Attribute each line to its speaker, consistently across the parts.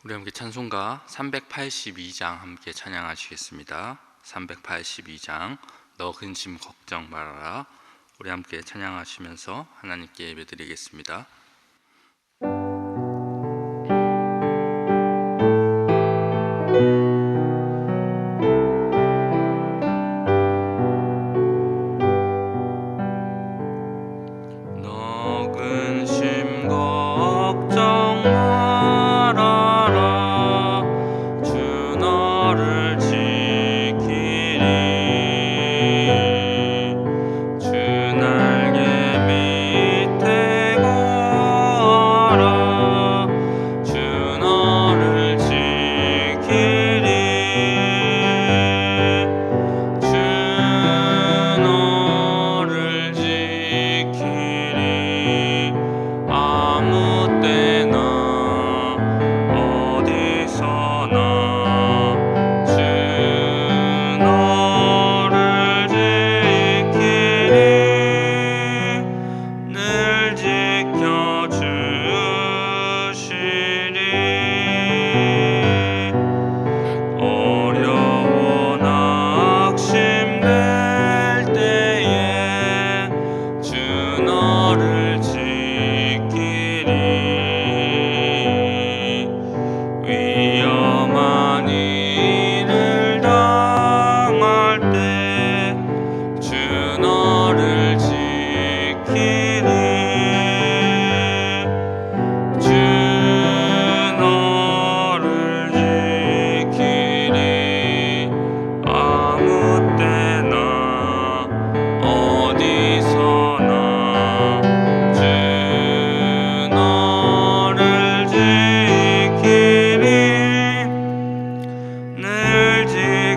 Speaker 1: 우리 함께 찬송가 382장 함께 찬양하시겠습니다. 382장 너 근심 걱정 말아라. 우리 함께 찬양하시면서 하나님께 예배드리겠습니다. 너 근심 걱정 말아라. 주 너를 지키리. 주 날개 밑에 거하라. 주 너를 지키리. 주 너를 지키리. 아무 때나 어디서나 주 너를 지키리. 늘 지켜주시리. 어려워 낙심될 때에 주 너를 지키리. 위험한 일을 당할 때 주 너를 지키리. 주 너를 지키리. 아무 때나 어디서나 주 너를 지키리. 늘 지켜주시리.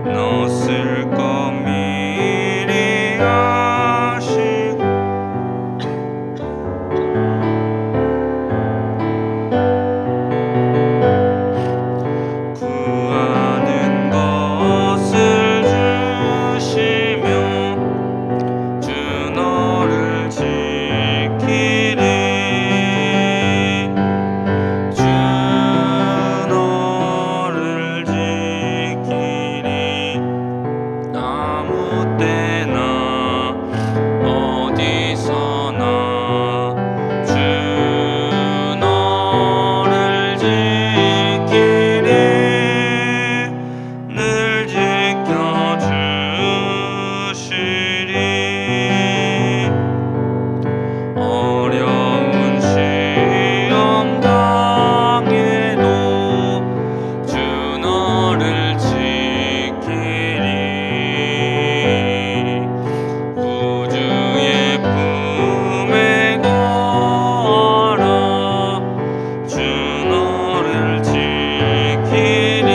Speaker 1: 너 쓸 것 미리 아시고 구하는 것을 주시며 주 너를 지키리. 주 너를 지키리. 아무 때나 어디서나 주 너를 지키리. 늘 지켜주시리. 어려운 시험 당해도 주 너를 지키리. 구주의 품에 거하라. 주 너를 지키리.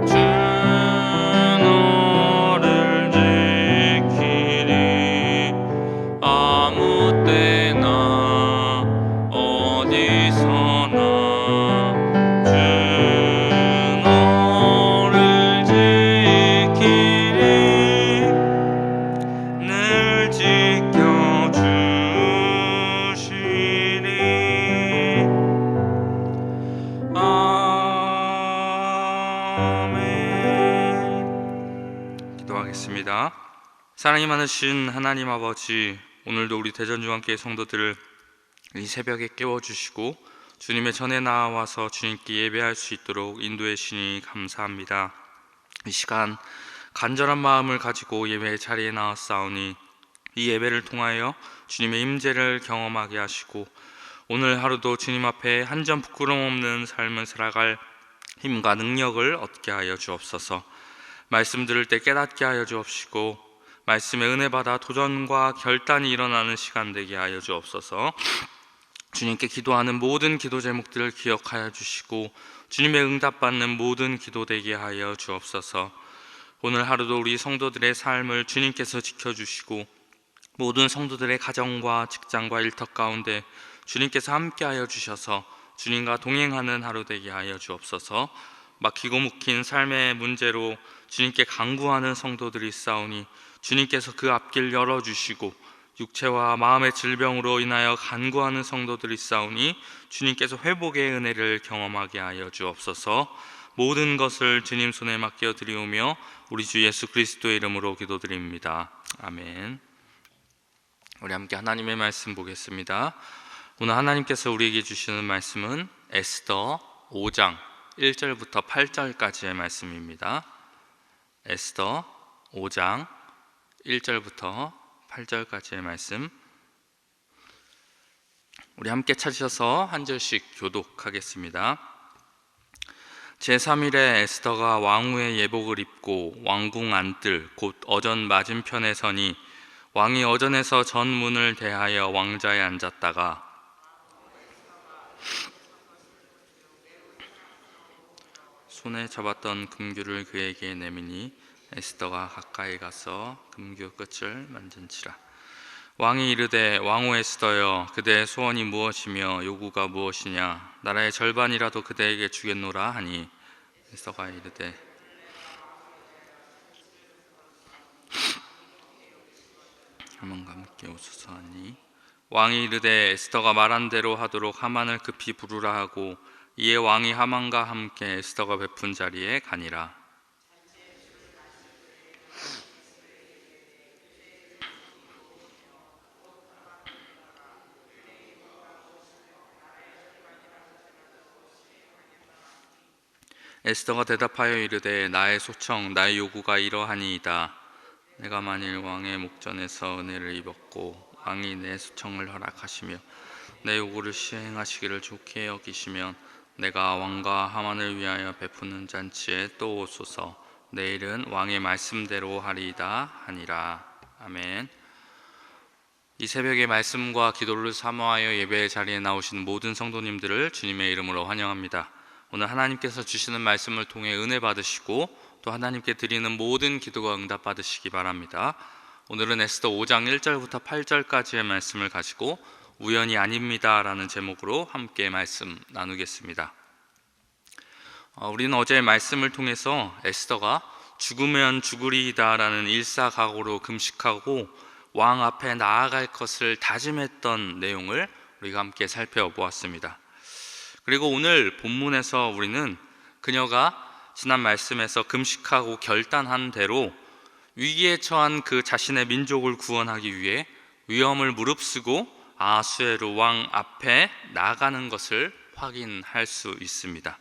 Speaker 1: 주 너를 지키리. 아무 때나 어디서나 주 너를 지키리. 늘 지켜주시리. 아멘. 기도하겠습니다. 사랑이 많으신 하나님 아버지, 오늘도 우리 대전중앙교회 성도들을 이 새벽에 깨워주시고 주님의 전에 나와서 주님께 예배할 수 있도록 인도해 주시니 감사합니다. 이 시간 간절한 마음을 가지고 예배의 자리에 나왔사오니 이 예배를 통하여 주님의 임재를 경험하게 하시고 오늘 하루도 주님 앞에 한 점 부끄럼 없는 삶을 살아갈 힘과 능력을 얻게 하여 주옵소서. 말씀 들을 때 깨닫게 하여 주옵시고 말씀에 은혜 받아 도전과 결단이 일어나는 시간 되게 하여 주옵소서. 주님께 기도하는 모든 기도 제목들을 기억하여 주시고 주님의 응답받는 모든 기도 되게 하여 주옵소서. 오늘 하루도 우리 성도들의 삶을 주님께서 지켜주시고 모든 성도들의 가정과 직장과 일터 가운데 주님께서 함께하여 주셔서 주님과 동행하는 하루 되게 하여 주옵소서. 막히고 묶인 삶의 문제로 주님께 간구하는 성도들이 있사오니 주님께서 그 앞길 열어주시고 육체와 마음의 질병으로 인하여 간구하는 성도들이 있사오니 주님께서 회복의 은혜를 경험하게 하여 주옵소서. 모든 것을 주님 손에 맡겨 드리오며 우리 주 예수 그리스도의 이름으로 기도드립니다. 아멘. 우리 함께 하나님의 말씀 보겠습니다. 오늘 하나님께서 우리에게 주시는 말씀은 에스더 5장 1절부터 8절까지의 말씀입니다. 에스더 5장 1절부터 8절까지의 말씀, 우리 함께 찾으셔서 한 절씩 교독하겠습니다. 제3일에 에스더가 왕후의 예복을 입고 왕궁 안뜰 곧 어전 맞은편에 서니 왕이 어전에서 전문을 대하여 왕자에 앉았다가 손에 잡았던 금규를 그에게 내미니 에스더가 가까이 가서 금규 끝을 만진지라. 왕이 이르되 왕후 에스더여, 그대의 소원이 무엇이며 요구가 무엇이냐? 나라의 절반이라도 그대에게 주겠노라 하니 에스더가 이르되 하만과 함께 오소서 하니 왕이 이르되 에스더가 말한 대로 하도록 하만을 급히 부르라 하고 이에 왕이 하만과 함께 에스더가 베푼 자리에 가니라. 에스더가 대답하여 이르되 나의 소청 나의 요구가 이러하니이다. 내가 만일 왕의 목전에서 은혜를 입었고 왕이 내 소청을 허락하시며 내 요구를 시행하시기를 좋게 여기시면 내가 왕과 하만을 위하여 베푸는 잔치에 또 오소서. 내일은 왕의 말씀대로 하리이다 하니라. 아멘. 이 새벽에 말씀과 기도를 사모하여 예배의 자리에 나오신 모든 성도님들을 주님의 이름으로 환영합니다. 오늘 하나님께서 주시는 말씀을 통해 은혜 받으시고 또 하나님께 드리는 모든 기도가 응답 받으시기 바랍니다. 오늘은 에스더 5장 1절부터 8절까지의 말씀을 가지고 우연이 아닙니다 라는 제목으로 함께 말씀 나누겠습니다. 우리는 어제 말씀을 통해서 에스더가 죽으면 죽으리이다 라는 일사각오로 금식하고 왕 앞에 나아갈 것을 다짐했던 내용을 우리가 함께 살펴보았습니다. 그리고 오늘 본문에서 우리는 그녀가 지난 말씀에서 금식하고 결단한 대로 위기에 처한 그 자신의 민족을 구원하기 위해 위험을 무릅쓰고 아하수에로 왕 앞에 나가는 것을 확인할 수 있습니다.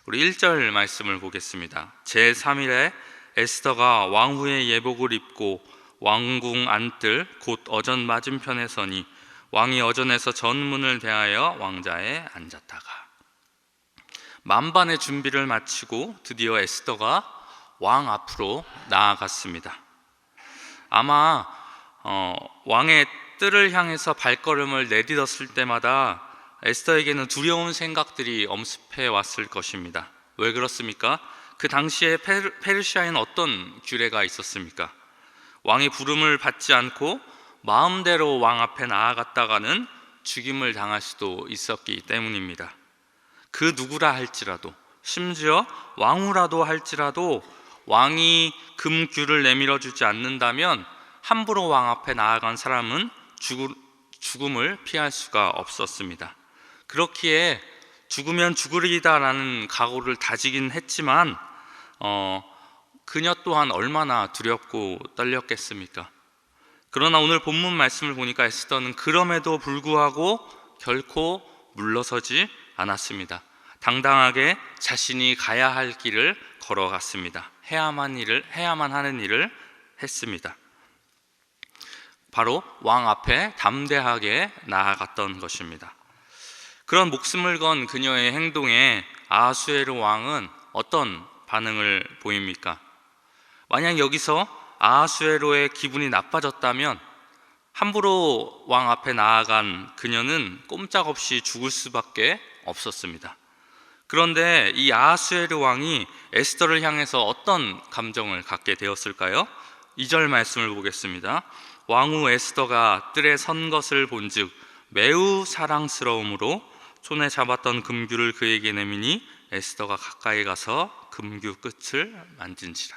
Speaker 1: 우리 1절 말씀을 보겠습니다. 제3일에 에스더가 왕후의 예복을 입고 왕궁 안뜰 곧 어전 맞은편에 서니 왕이 어전에서 전문을 대하여 왕자에 앉았다가 만반의 준비를 마치고 드디어 에스더가 왕 앞으로 나아갔습니다. 아마 왕의 뜰을 향해서 발걸음을 내딛었을 때마다 에스더에게는 두려운 생각들이 엄습해 왔을 것입니다. 왜 그렇습니까? 그 당시에 페르시아에는 어떤 규례가 있었습니까? 왕의 부름을 받지 않고 마음대로 왕 앞에 나아갔다가는 죽임을 당할 수도 있었기 때문입니다. 그 누구라 할지라도, 심지어 왕후라도 할지라도 왕이 금규를 내밀어 주지 않는다면 함부로 왕 앞에 나아간 사람은 죽음을 피할 수가 없었습니다. 그렇기에 죽으면 죽으리다라는 각오를 다지긴 했지만 그녀 또한 얼마나 두렵고 떨렸겠습니까? 그러나 오늘 본문 말씀을 보니까 에스더는 그럼에도 불구하고 결코 물러서지 않았습니다. 당당하게 자신이 가야 할 길을 걸어갔습니다. 해야만 하는 일을 했습니다. 바로 왕 앞에 담대하게 나아갔던 것입니다. 그런 목숨을 건 그녀의 행동에 아하수에로 왕은 어떤 반응을 보입니까? 만약 여기서 아하수에로의 기분이 나빠졌다면 함부로 왕 앞에 나아간 그녀는 꼼짝없이 죽을 수밖에 없었습니다. 그런데 이 아하수에로 왕이 에스더를 향해서 어떤 감정을 갖게 되었을까요? 2절 말씀을 보겠습니다. 왕후 에스더가 뜰에 선 것을 본즉 매우 사랑스러움으로 손에 잡았던 금규를 그에게 내미니 에스더가 가까이 가서 금규 끝을 만진지라.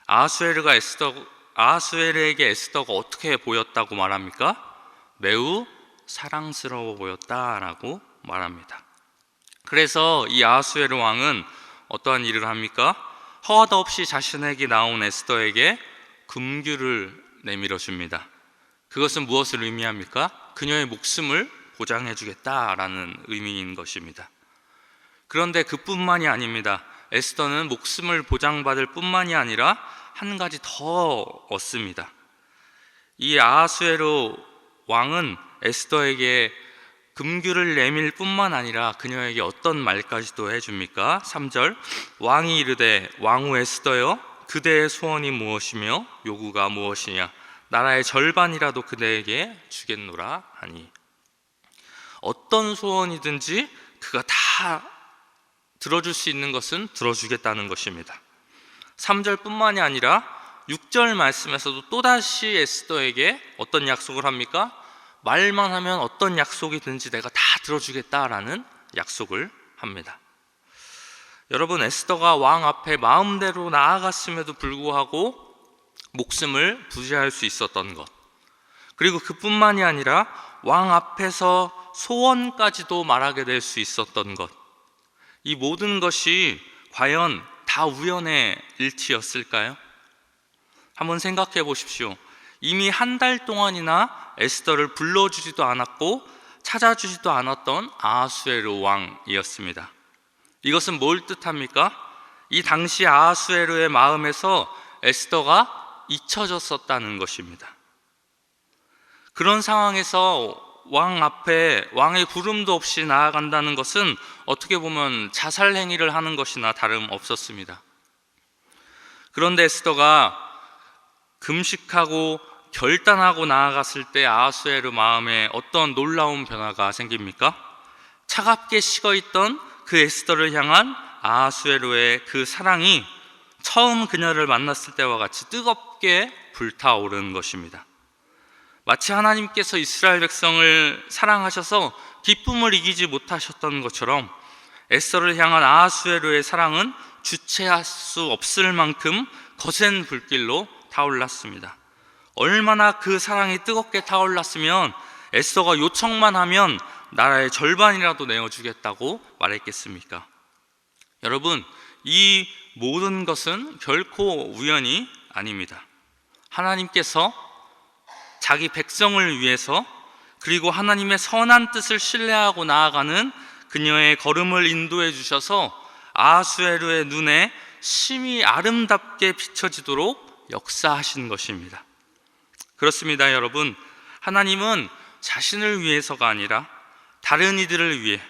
Speaker 1: 아하수에르가 아하수에르에게 에스더가 어떻게 보였다고 말합니까? 매우 사랑스러워 보였다라고 말합니다. 그래서 이 아하수에르 왕은 어떠한 일을 합니까? 허가도 없이 자신에게 나온 에스더에게 금규를 내밀어 줍니다. 그것은 무엇을 의미합니까? 그녀의 목숨을 보장해 주겠다라는 의미인 것입니다. 그런데 그뿐만이 아닙니다. 에스더는 목숨을 보장받을 뿐만이 아니라 한 가지 더 얻습니다. 이 아하수에르 왕은 에스더에게 금규를 내밀 뿐만 아니라 그녀에게 어떤 말까지도 해줍니까? 3절, 왕이 이르되 왕후 에스더여, 그대의 소원이 무엇이며 요구가 무엇이냐? 나라의 절반이라도 그대에게 주겠노라 하니, 어떤 소원이든지 그가 다 들어줄 수 있는 것은 들어주겠다는 것입니다. 3절뿐만이 아니라 6절 말씀에서도 또다시 에스더에게 어떤 약속을 합니까? 말만 하면 어떤 약속이든지 내가 다 들어주겠다라는 약속을 합니다. 여러분, 에스더가 왕 앞에 마음대로 나아갔음에도 불구하고 목숨을 부지할 수 있었던 것, 그리고 그뿐만이 아니라 왕 앞에서 소원까지도 말하게 될 수 있었던 것, 이 모든 것이 과연 다 우연의 일치였을까요? 한번 생각해 보십시오. 이미 한 달 동안이나 에스더를 불러주지도 않았고 찾아주지도 않았던 아하수에르 왕이었습니다. 이것은 뭘 뜻합니까? 이 당시 아하수에르의 마음에서 에스더가 잊혀졌었다는 것입니다. 그런 상황에서 왕 앞에 왕의 부름도 없이 나아간다는 것은 어떻게 보면 자살 행위를 하는 것이나 다름없었습니다. 그런데 에스더가 금식하고 결단하고 나아갔을 때 아하수에르 마음에 어떤 놀라운 변화가 생깁니까? 차갑게 식어있던 그 에스더를 향한 아하수에르의 그 사랑이 처음 그녀를 만났을 때와 같이 뜨겁게 불타오르는 것입니다. 마치 하나님께서 이스라엘 백성을 사랑하셔서 기쁨을 이기지 못하셨던 것처럼 에스더를 향한 아하수에르의 사랑은 주체할 수 없을 만큼 거센 불길로 타올랐습니다. 얼마나 그 사랑이 뜨겁게 타올랐으면 에스더가 요청만 하면 나라의 절반이라도 내어주겠다고 말했겠습니까? 여러분, 이 모든 것은 결코 우연이 아닙니다. 하나님께서 자기 백성을 위해서, 그리고 하나님의 선한 뜻을 신뢰하고 나아가는 그녀의 걸음을 인도해 주셔서 아하수에르의 눈에 심히 아름답게 비춰지도록 역사하신 것입니다. 그렇습니다, 여러분. 하나님은 자신을 위해서가 아니라 다른 이들을 위해,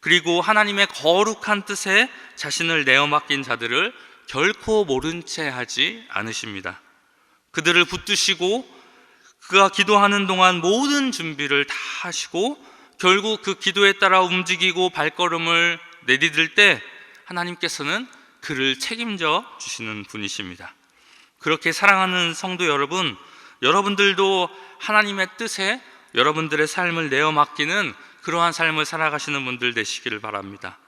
Speaker 1: 그리고 하나님의 거룩한 뜻에 자신을 내어 맡긴 자들을 결코 모른 채 하지 않으십니다. 그들을 붙드시고 그가 기도하는 동안 모든 준비를 다 하시고 결국 그 기도에 따라 움직이고 발걸음을 내디딜 때 하나님께서는 그를 책임져 주시는 분이십니다. 그렇게 사랑하는 성도 여러분, 여러분들도 하나님의 뜻에 여러분들의 삶을 내어 맡기는 그러한 삶을 살아가시는 분들 되시기를 바랍니다.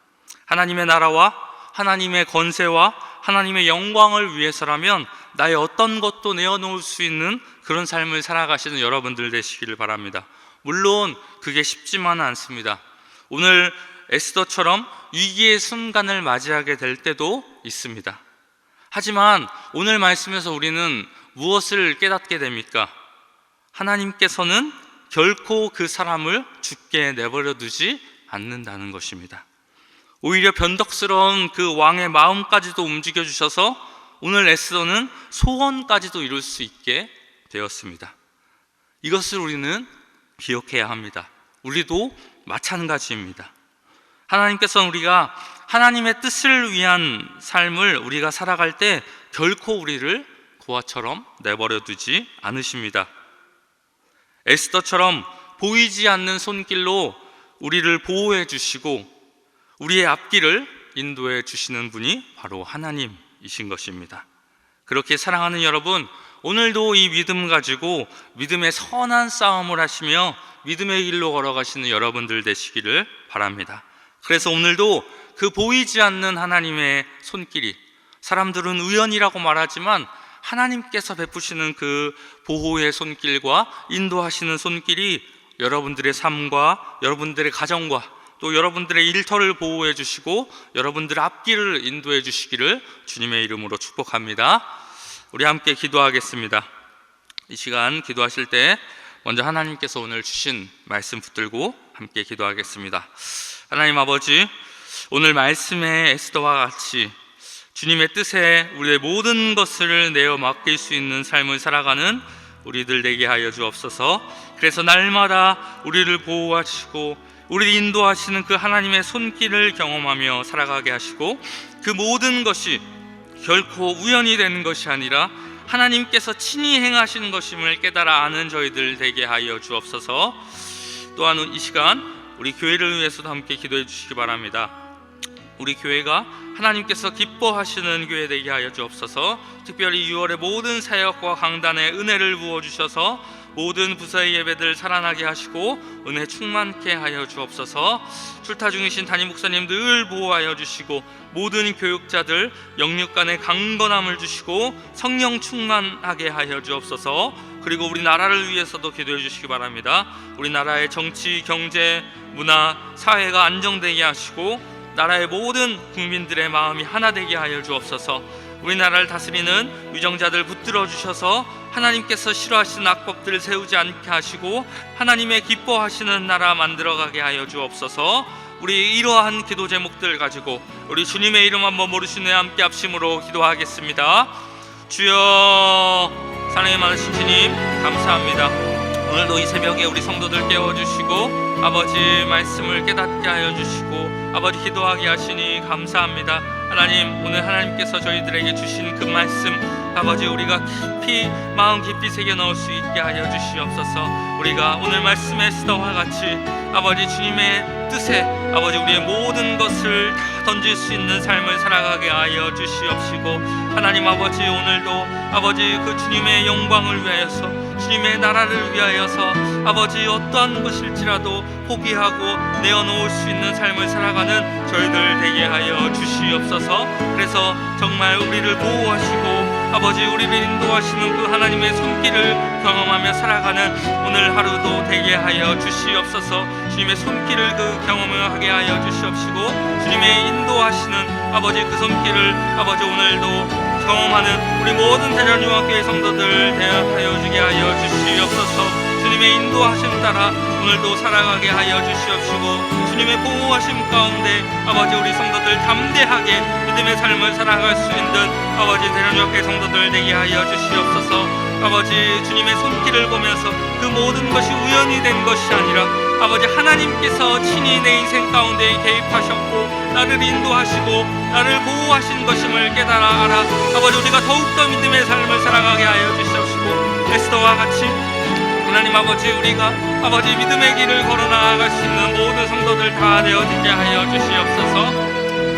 Speaker 1: 하나님의 나라와 하나님의 권세와 하나님의 영광을 위해서라면 나의 어떤 것도 내어놓을 수 있는 그런 삶을 살아가시는 여러분들 되시기를 바랍니다. 물론 그게 쉽지만은 않습니다. 오늘 에스더처럼 위기의 순간을 맞이하게 될 때도 있습니다. 하지만 오늘 말씀에서 우리는 무엇을 깨닫게 됩니까? 하나님께서는 결코 그 사람을 죽게 내버려 두지 않는다는 것입니다. 오히려 변덕스러운 그 왕의 마음까지도 움직여 주셔서 오늘 에스더는 소원까지도 이룰 수 있게 되었습니다. 이것을 우리는 기억해야 합니다. 우리도 마찬가지입니다. 하나님께서는 우리가 하나님의 뜻을 위한 삶을 우리가 살아갈 때 결코 우리를 고아처럼 내버려 두지 않으십니다. 에스더처럼 보이지 않는 손길로 우리를 보호해 주시고 우리의 앞길을 인도해 주시는 분이 바로 하나님이신 것입니다. 그렇게 사랑하는 여러분, 오늘도 이 믿음 가지고 믿음의 선한 싸움을 하시며 믿음의 길로 걸어가시는 여러분들 되시기를 바랍니다. 그래서 오늘도 그 보이지 않는 하나님의 손길이, 사람들은 우연이라고 말하지만 하나님께서 베푸시는 그 보호의 손길과 인도하시는 손길이 여러분들의 삶과 여러분들의 가정과 또 여러분들의 일터를 보호해 주시고 여러분들의 앞길을 인도해 주시기를 주님의 이름으로 축복합니다. 우리 함께 기도하겠습니다. 이 시간 기도하실 때 먼저 하나님께서 오늘 주신 말씀 붙들고 함께 기도하겠습니다. 하나님 아버지, 오늘 말씀에 에스더와 같이 주님의 뜻에 우리의 모든 것을 내어 맡길 수 있는 삶을 살아가는 우리들 되게 하여 주옵소서. 그래서 날마다 우리를 보호하시고 우리를 인도하시는 그 하나님의 손길을 경험하며 살아가게 하시고 그 모든 것이 결코 우연이 되는 것이 아니라 하나님께서 친히 행하시는 것임을 깨달아 아는 저희들 되게 하여 주옵소서. 또한 이 시간 우리 교회를 위해서도 함께 기도해 주시기 바랍니다. 우리 교회가 하나님께서 기뻐하시는 교회 되게 하여 주옵소서. 특별히 6월의 모든 사역과 강단에 은혜를 부어주셔서 모든 부서의 예배들 살아나게 하시고 은혜 충만케 하여 주옵소서. 출타 중이신 담임 목사님 늘 보호하여 주시고 모든 교육자들 영육간에 강건함을 주시고 성령 충만하게 하여 주옵소서. 그리고 우리나라를 위해서도 기도해 주시기 바랍니다. 우리나라의 정치, 경제, 문화, 사회가 안정되게 하시고 나라의 모든 국민들의 마음이 하나 되게 하여 주옵소서. 우리나라를 다스리는 위정자들 붙들어 주셔서 하나님께서 싫어하시는 악법들을 세우지 않게 하시고 하나님의 기뻐하시는 나라 만들어가게 하여 주옵소서. 우리 이러한 기도 제목들 가지고 우리 주님의 이름 한번 모르시네 함께 합심으로 기도하겠습니다. 주여, 사랑의 많으신 주님 감사합니다. 오늘도 이 새벽에 우리 성도들 깨워주시고 아버지 말씀을 깨닫게 하여 주시고 아버지 기도하게 하시니 감사합니다. 하나님, 오늘 하나님께서 저희들에게 주신 그 말씀 아버지 우리가 깊이 마음 깊이 새겨 넣을 수 있게 하여 주시옵소서. 우리가 오늘 말씀의 에스더와 같이 아버지 주님의 뜻에 아버지 우리의 모든 것을 다 던질 수 있는 삶을 살아가게 하여 주시옵시고 하나님 아버지 오늘도 아버지 그 주님의 영광을 위하여서 주님의 나라를 위하여서 아버지 어떠한 것일지라도 포기하고 내어놓을 수 있는 삶을 살아가는 저희들 되게 하여 주시옵소서. 그래서 정말 우리를 보호하시고 아버지 우리를 인도하시는 그 하나님의 손길을 경험하며 살아가는 오늘 하루도 되게 하여 주시옵소서. 주님의 손길을 그 경험하게 하여 주시옵시고 주님의 인도하시는 아버지 그 손길을 아버지 오늘도 경험하는 우리 모든 대전중앙교회 성도들 대하여 주게 하여 주시옵소서. 주님의 인도하심 따라 오늘도 살아가게 하여 주시옵시고 주님의 보호하심 가운데 아버지 우리 성도들 담대하게 믿음의 삶을 살아갈 수 있는 아버지 대전중앙교회 성도들 되게 하여 주시옵소서. 아버지 주님의 손길을 보면서 그 모든 것이 우연이 된 것이 아니라 아버지 하나님께서 친히 내 인생 가운데 개입하셨고 나를 인도하시고 나를 보호하신 것임을 깨달아 알아 아버지 우리가 더욱더 믿음의 삶을 살아가게 하여 주시옵시고 에스더와 같이 하나님 아버지 우리가 아버지 믿음의 길을 걸어나갈 수 있는 모든 성도들 다 되어지게 하여 주시옵소서.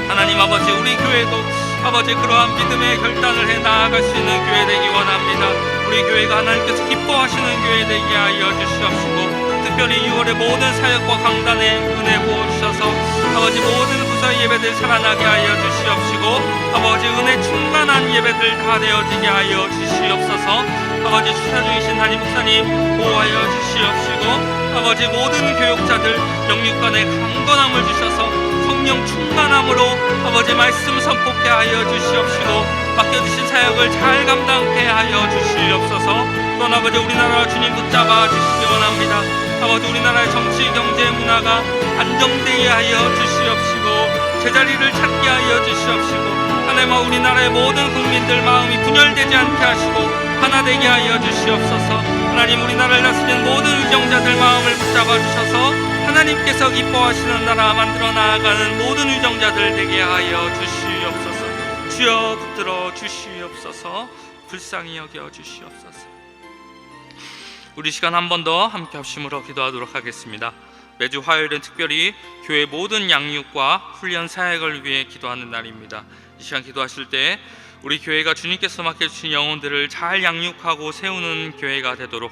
Speaker 1: 하나님 아버지 우리 교회도 아버지 그러한 믿음의 결단을 해 나아갈 수 있는 교회 되기 원합니다. 우리 교회가 하나님께서 기뻐하시는 교회 되게 하여 주시옵시고 특별히 6월의 모든 사역과 강단에 은혜 부어주셔서 아버지 모든 부서의 예배들 살아나게 하여 주시옵시고 아버지 은혜 충만한 예배들 다 되어지게 하여 주시옵소서. 아버지 출타 중이신 담임 목사님 보호하여 주시옵시고 아버지 모든 교육자들 영육간에 강건함을 주셔서 성령 충만함으로 아버지 말씀 선포케 하여 주시옵시고 맡겨주신 사역을 잘 감당케 하여 주시옵소서. 또한 아버지 우리나라 주님 붙잡아 주시기 원합니다. 아버지 우리나라의 정치, 경제, 문화가 안정되게 하여 주시옵시고 제자리를 찾게 하여 주시옵시고 하나님 우리나라의 모든 국민들 마음이 분열되지 않게 하시고 하나 되게 하여 주시옵소서. 하나님 우리나라를 다스리는 모든 위정자들 마음을 붙잡아 주셔서 하나님께서 기뻐하시는 나라 만들어 나아가는 모든 위정자들 되게 하여 주시옵소서. 주여 붙들어 주시옵소서. 불쌍히 여겨 주시옵소서. 우리 시간 한 번 더 함께 합심으로 기도하도록 하겠습니다. 매주 화요일은 특별히 교회 모든 양육과 훈련 사역을 위해 기도하는 날입니다. 이 시간 기도하실 때 우리 교회가 주님께서 맡겨주신 영혼들을 잘 양육하고 세우는 교회가 되도록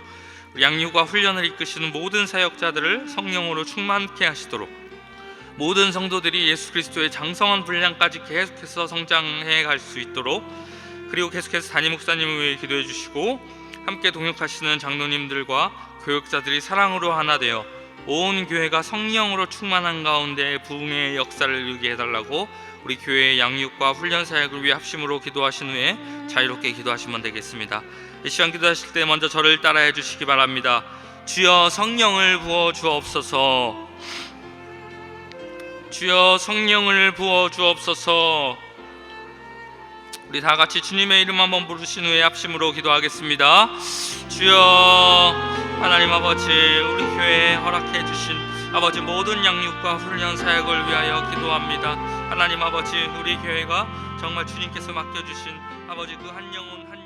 Speaker 1: 양육과 훈련을 이끄시는 모든 사역자들을 성령으로 충만케 하시도록 모든 성도들이 예수 그리스도의 장성한 분량까지 계속해서 성장해 갈 수 있도록 그리고 계속해서 담임 목사님을 위해 기도해 주시고 함께 동역하시는 장로님들과 교역자들이 사랑으로 하나 되어 온 교회가 성령으로 충만한 가운데 부흥의 역사를 이루게 해달라고 우리 교회의 양육과 훈련 사역을 위해 합심으로 기도하신 후에 자유롭게 기도하시면 되겠습니다. 이 시간 기도하실 때 먼저 저를 따라해 주시기 바랍니다. 주여 성령을 부어 주옵소서. 주여 성령을 부어 주옵소서. 우리 다 같이 주님의 이름 한번 부르신 후에 합심으로 기도하겠습니다. 주여 하나님 아버지, 우리 교회에 허락해 주신 아버지 모든 양육과 훈련 사역을 위하여 기도합니다. 하나님 아버지, 우리 교회가 정말 주님께서 맡겨주신 아버지 그 한 영혼 한